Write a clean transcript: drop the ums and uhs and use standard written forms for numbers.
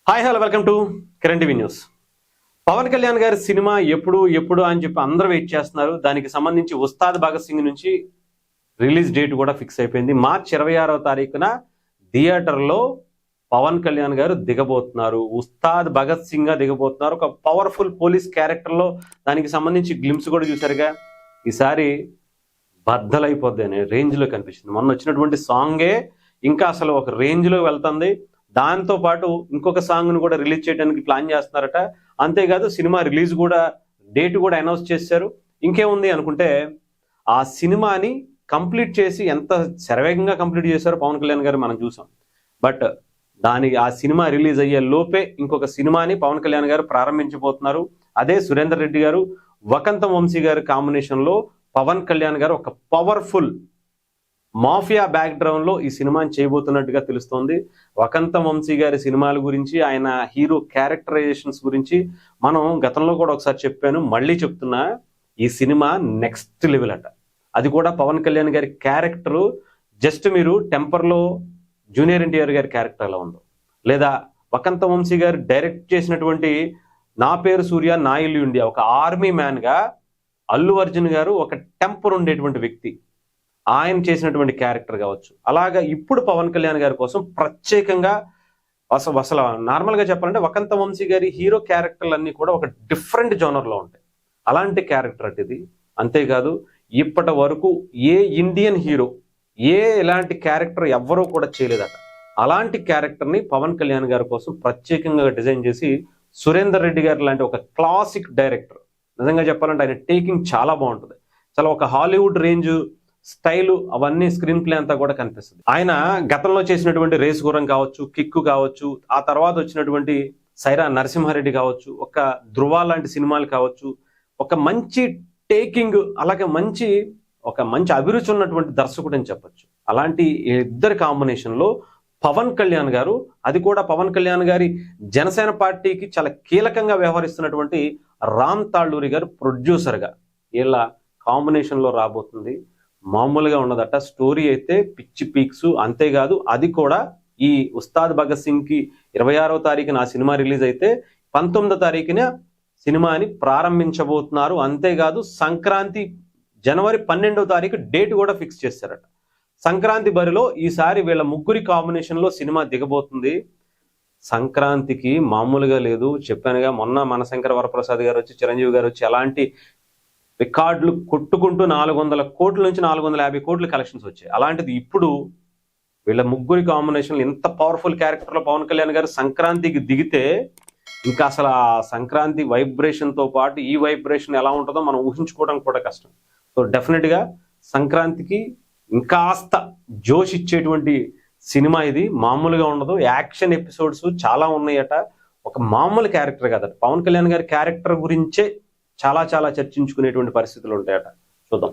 Hi hello welcome to current TV news. Pawan Kalyan గారి cinema ఎప్పుడు ఎప్పుడు అని చెప్పి అందరూ వెయిట్ చేస్తున్నారు. దానికి సంబంధించి ఉస్తాద్ భగత్ సింగ్ నుంచి రిలీజ్ డేట్ కూడా ఫిక్స్ అయిపోయింది. మార్చి 26వ తారీఖున థియేటర్లో పవన్ కళ్యాణ్ గారు దిగబోతున్నారు. ఉస్తాద్ భగత్ సింగ్ గా దిగబోతున్నారు. ఒక పవర్ఫుల్ పోలీస్ క్యారెక్టర్లో దానికి సంబంధించి గ్లిమ్స్ కూడా చూసారుగా. ఈసారి బద్దలైపోద్ది అనే రేంజ్లో కనిపిస్తుంది. మొన్న వచ్చినటువంటి సాంగే ఇంకా అసలు ఒక రేంజ్లో వెళ్తుంది. దాంతో పాటు ఇంకొక సాంగ్ను కూడా రిలీజ్ చేయడానికి ప్లాన్ చేస్తున్నారట. అంతేకాదు సినిమా రిలీజ్ కూడా డేట్ కూడా అనౌన్స్ చేశారు. ఇంకేముంది అనుకుంటే ఆ సినిమాని కంప్లీట్ చేసి ఎంత శరవేగంగా కంప్లీట్ చేశారో పవన్ కళ్యాణ్ గారు మనం చూసాం. బట్ ఆ సినిమా రిలీజ్ అయ్యే లోపే ఇంకొక సినిమాని పవన్ కళ్యాణ్ గారు ప్రారంభించబోతున్నారు. అదే సురేందర్ రెడ్డి గారు, వకంతం వంశీ గారి కాంబినేషన్లో పవన్ కళ్యాణ్ గారు ఒక పవర్ఫుల్ మాఫియా బ్యాక్గ్రౌండ్ లో ఈ సినిమాని చేయబోతున్నట్టుగా తెలుస్తోంది. వకంతం వంశీ గారి సినిమాల గురించి, ఆయన హీరో క్యారెక్టరైజేషన్స్ గురించి మనం గతంలో కూడా ఒకసారి చెప్పాను, మళ్ళీ చెప్తున్నా. ఈ సినిమా నెక్స్ట్ లెవెల్ అట. అది కూడా పవన్ కళ్యాణ్ గారి క్యారెక్టర్ జస్ట్ మీరు టెంపర్లో జూనియర్ ఎన్టీఆర్ గారి క్యారెక్టర్ ఎలా ఉందో, లేదా వకంతం వంశీ గారు డైరెక్ట్ చేసినటువంటి నా పేరు సూర్య నా ఇల్లు ఇండియా, ఒక ఆర్మీ మ్యాన్ గా అల్లు అర్జున్ గారు ఒక టెంపర్ ఉండేటువంటి వ్యక్తి, ఆయన చేసినటువంటి క్యారెక్టర్ కావచ్చు. అలాగా ఇప్పుడు పవన్ కళ్యాణ్ గారి కోసం ప్రత్యేకంగా అసలు నార్మల్గా చెప్పాలంటే వకంత వంశీ గారి హీరో క్యారెక్టర్లు అన్నీ కూడా ఒక డిఫరెంట్ జోనర్లో ఉంటాయి. అలాంటి క్యారెక్టర్ అటు ఇది. అంతేకాదు ఇప్పటి వరకు ఏ ఇండియన్ హీరో ఎలాంటి క్యారెక్టర్ ఎవ్వరూ కూడా చేయలేదట. అలాంటి క్యారెక్టర్ని పవన్ కళ్యాణ్ గారి కోసం ప్రత్యేకంగా డిజైన్ చేసి సురేందర్ రెడ్డి గారు లాంటి ఒక క్లాసిక్ డైరెక్టర్, నిజంగా చెప్పాలంటే ఆయన టేకింగ్ చాలా బాగుంటుంది. చాలా ఒక హాలీవుడ్ రేంజ్ స్టైలు అవన్నీ స్క్రీన్ ప్లే అంతా కూడా కనిపిస్తుంది. ఆయన గతంలో చేసినటువంటి రేస్ గుర్రం కావచ్చు, కిక్కు కావచ్చు, ఆ తర్వాత వచ్చినటువంటి సైరా నరసింహారెడ్డి కావచ్చు, ఒక ధృవ లాంటి సినిమాలు కావచ్చు, ఒక మంచి టేకింగ్, అలాగే ఒక మంచి అభిరుచి ఉన్నటువంటి దర్శకుడు అని చెప్పొచ్చు. అలాంటి ఇద్దరి కాంబినేషన్లో పవన్ కళ్యాణ్ గారు, అది కూడా పవన్ కళ్యాణ్ గారి జనసేన పార్టీకి చాలా కీలకంగా వ్యవహరిస్తున్నటువంటి రామ్ తాళ్ళూరి గారు ప్రొడ్యూసర్గా వీళ్ళ కాంబినేషన్లో రాబోతుంది. మామూలుగా ఉన్నదట. స్టోరీ అయితే పిచ్చి పీక్స్. అంతేకాదు అది కూడా ఈ ఉస్తాద్ భగత్ సింగ్ కి 26వ తారీఖున ఆ సినిమా రిలీజ్ అయితే 19వ తారీఖున సినిమాని ప్రారంభించబోతున్నారు. అంతేకాదు సంక్రాంతి జనవరి 12వ తారీఖు డేట్ కూడా ఫిక్స్ చేశారట. సంక్రాంతి బరిలో ఈసారి వీళ్ళ ముగ్గురి కాంబినేషన్ లో సినిమా దిగబోతుంది. సంక్రాంతికి మామూలుగా లేదు. చెప్పానుగా, మొన్న మనశంకర వరప్రసాద్ గారు వచ్చి, చిరంజీవి గారు వచ్చి అలాంటి రికార్డులు కొట్టుకుంటూ 400 కోట్ల నుంచి 450 కోట్ల కలెక్షన్స్ వచ్చాయి. అలాంటిది ఇప్పుడు వీళ్ళ ముగ్గురి కాంబినేషన్ ఇంత పవర్ఫుల్ క్యారెక్టర్లో పవన్ కళ్యాణ్ గారు సంక్రాంతికి దిగితే ఇంకా అసలు ఆ సంక్రాంతి వైబ్రేషన్తో పాటు ఈ వైబ్రేషన్ ఎలా ఉంటుందో మనం ఊహించుకోవడం కూడా కష్టం. సో డెఫినెట్గా సంక్రాంతికి ఇంకాస్త జోష్ ఇచ్చేటువంటి సినిమా ఇది. మామూలుగా ఉండదు. యాక్షన్ ఎపిసోడ్స్ చాలా ఉన్నాయట. ఒక మామూలు క్యారెక్టర్ కదట. పవన్ కళ్యాణ్ గారి క్యారెక్టర్ గురించే చాలా చర్చించుకునేటువంటి పరిస్థితులు ఉంటాయట. చూద్దాం.